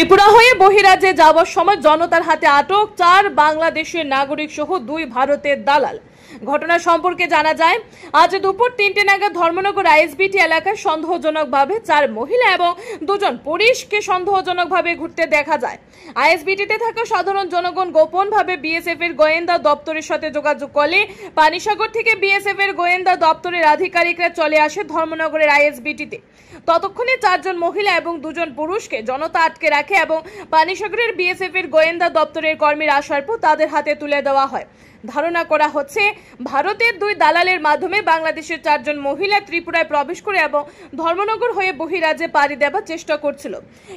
ত্রিপুরা হয়ে বহিরাজ্যে যাওয়ার সময় জনতার হাতে আটক 4 বাংলাদেশের নাগরিক সহ 2 ভারতের দালাল। ঘটনা সম্পর্কে জানা যায়, আজ দুপুর 3টে নাগাদ ধর্মনগর আইএসবিটি এলাকায় সন্দেহজনকভাবে 4 মহিলা এবং 2 জন পুরুষকে সন্দেহজনকভাবে ঘুরতে দেখা যায়। আইএসবিটিতে থাকা সাধারণ জনগণ গোপনভাবে বিএসএফ এর গোয়েন্দা দপ্তরের সাথে যোগাযোগ করলে পানিসাগর থেকে বিএসএফ এর গোয়েন্দা দপ্তরের আধিকারিকরা চলে আসে ধর্মনগরের আইএসবিটিতে। ততক্ষণে 4 জন মহিলা এবং 2 জন পুরুষকে জনতা আটকে রাখে এবং পানিসাগরের বিএসএফ এর গোয়েন্দা দপ্তরের কর্মীরা আসার পর তাদের হাতে তুলে দেওয়া হয়। ধারণা করা হচ্ছে ভারতের 2 দালালের মাধ্যমে বাংলাদেশের 4 জন মহিলা ত্রিপুরায় প্রবেশ করে এবং ধর্মনগর হয়ে বহিরাজ্যে পাড়ি দেওয়ার চেষ্টা করছিল,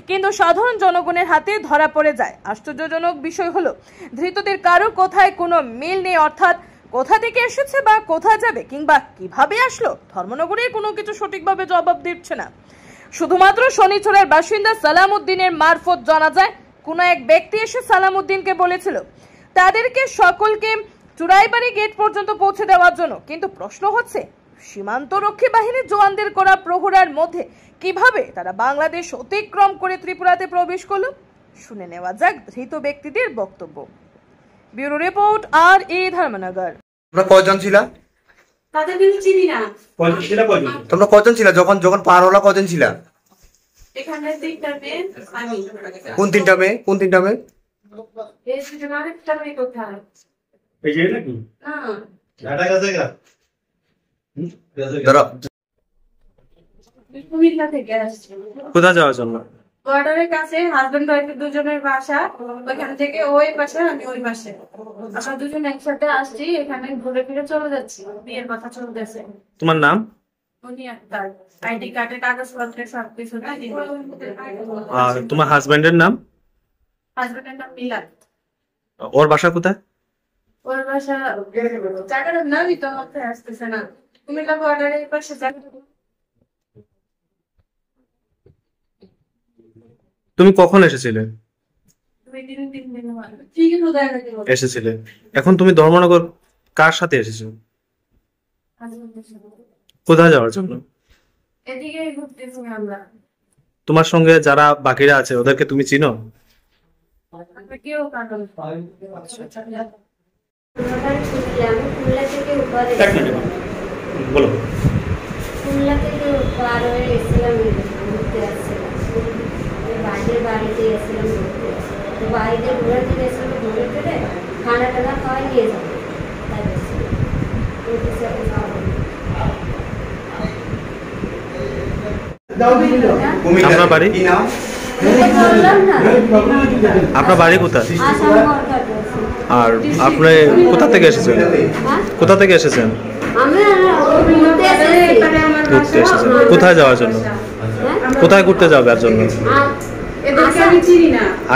কিন্তু সাধারণ জনগণের হাতে ধরা পড়ে যায়। আশ্চর্যজনক বিষয় হলো, ধৃতদের কারো কোথায় কোনো মিল নেই, অর্থাৎ কোথা থেকে এসেছে বা কোথায় যাবে কিংবা কিভাবে আসলো ধর্মনগরের কোনো কিছু সঠিকভাবে জবাব দিচ্ছে না। শুধুমাত্র শনিচড়ার বাসিন্দা সালামউদ্দিনের মারফত জানা যায়, কোনো এক ব্যক্তি এসে সালামউদ্দিনকে বলেছিল তাদেরকে সকলকে চুরাইবাড়ি গেট পর্যন্ত পৌঁছে দেওয়ার জন্য। কিন্তু প্রশ্ন হচ্ছে, সীমান্তরক্ষী বাহিনীর জওয়ানদের করা প্রহরার মধ্যে কিভাবে তারা বাংলাদেশ অতিক্রম করে ত্রিপুরাতে প্রবেশ করলো? শুনে নেওয়া যাক ধৃত ব্যক্তিদের বক্তব্য। ব্যুরো রিপোর্ট, আর এ ধর্মনগর। তোমরা কয়জন ছিলা? তাদের কিছু চিনি না। তোমরা কয়জন ছিলা যখন যখন পার হলা? কয়জন ছিলা? এখানে 3টা মেয়ে, আমি। কোন 3টা মেয়ে? কোন 3টা মেয়ে? এই দুজন আরেকটা মেয়ে কোথায়? এই যে নাকি? না। ঢাকা গেছে গা। ধরো। কুমিল্লা থেকে আসছে। কোথায় যাওয়ার জন্য? বর্ডারের কাছে হাজবেন্ড ওয়াইফ দুজনের বাসা, ওইখান থেকে ওই পাশে আমি ওই পাশে। আমরা দুজন একসাথে আসছি, এখানে ঘুরে ফিরে চলে যাচ্ছি, বিয়ের কথা চলতেছে। তোমার নাম? উনি একটা আইডি কার্ডের কাগজপত্রের সবকিছু দিয়ে। আর তোমার হাজবেন্ডের নাম? হাজবেন্ডের নাম মিলাদ। ওর বাসা কোথায়? ওর বাসা জায়গাটার নামই তো মাথায় আসতেছে না। কুমিল্লা বর্ডারের পাশে জায়গাটা। তুমি কখন এসেছিলে? এসেছিলে। এখন তুমি ধর্মনগর কার সাথে এসেছো? কোথায় যাওয়ার জন্য? এদিকে ঘুরতেছি আমরা। তোমার সঙ্গে যারা বাকিরা আছে ওদেরকে তুমি চিনো? কেউ কাটল। বলো। খুলনা থেকে পার হয়ে গেছিলাম, ঘুরতে আসছিলাম, বাইরের বাড়িতে গেছিলাম ঘুরতে। তো বাড়িতে ঘুরাতে গেছিলাম, ঘুরে ফিরে খানা টানা খাওয়াই নিয়ে যাবো তাই বলছিলাম। আপনার বাড়ি? আপনার বাড়ি কোথায়? আর আপনি কোথা থেকে এসেছেন? কোথা থেকে এসেছেন? ঘুরতে এসেছেন। কোথায় যাওয়ার জন্য? কোথায় ঘুরতে যাওয়ার জন্য?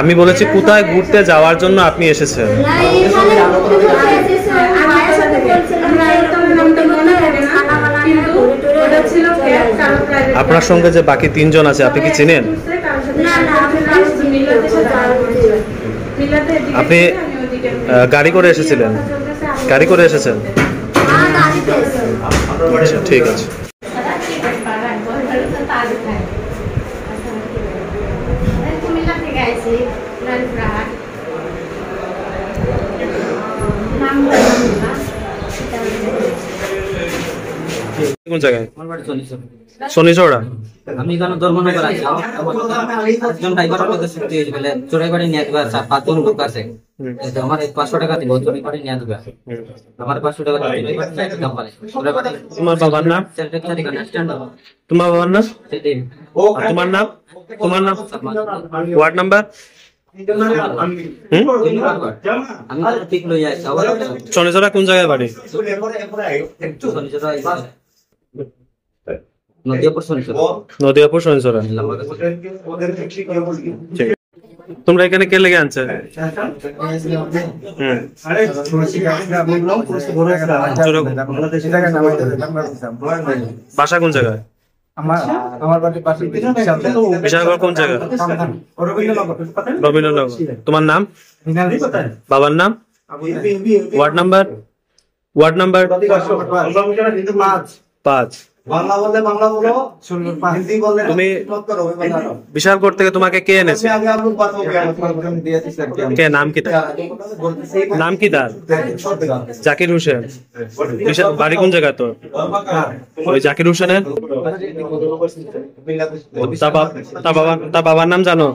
আমি বলেছি কোথায় ঘুরতে যাওয়ার জন্য আপনি এসেছেন? আপনার সঙ্গে যে বাকি 3 জন আছে আপনি কি চিনেন? আপনি গাড়ি করে এসেছিলেন? গাড়ি করে এসেছেন? আচ্ছা, ঠিক আছে। কোন জায়গায়? শনিচড়া। আমি এখানে ধর্মনগর আছি। একজন ড্রাইভার বলে চোরাইবাড়ি নিয়ে দেবে, 4-5 জন লোক আছে। আমার 500 টাকা দিব, চোরাইবাড়ি নিয়ে দেবে। আমার 500 টাকা দিবে। তোমার বাবার নাম? তোমার বাবার নাম? তোমার নাম? তোমার নাম? Ward number? শনিচড়া কোন জায়গায় বাড়ি? নদিয়াপুর শনিচড়া। তোমরা এখানে কে লেগে আনছে? বাসা কোন জায়গায়? বিশালগড় কোন জায়গা? রবীন্দ্রনগর। তোমার নাম? বাবার নাম? Ward number? Ward number 5। Bangla বললে বাংলা বলো, হিন্দি বললে তুমি মত করো, ওই বাংলা নাও। বিশালগড় থেকে তোমাকে কে এনেছে? আগে আপনি বাত हो गया কে নাম কি তার? নাম কি তার? জাকির হোসেন। বাড়ি কোন জায়গা তো? ওই জাকির হোসেনের তা বাবার নাম জানো?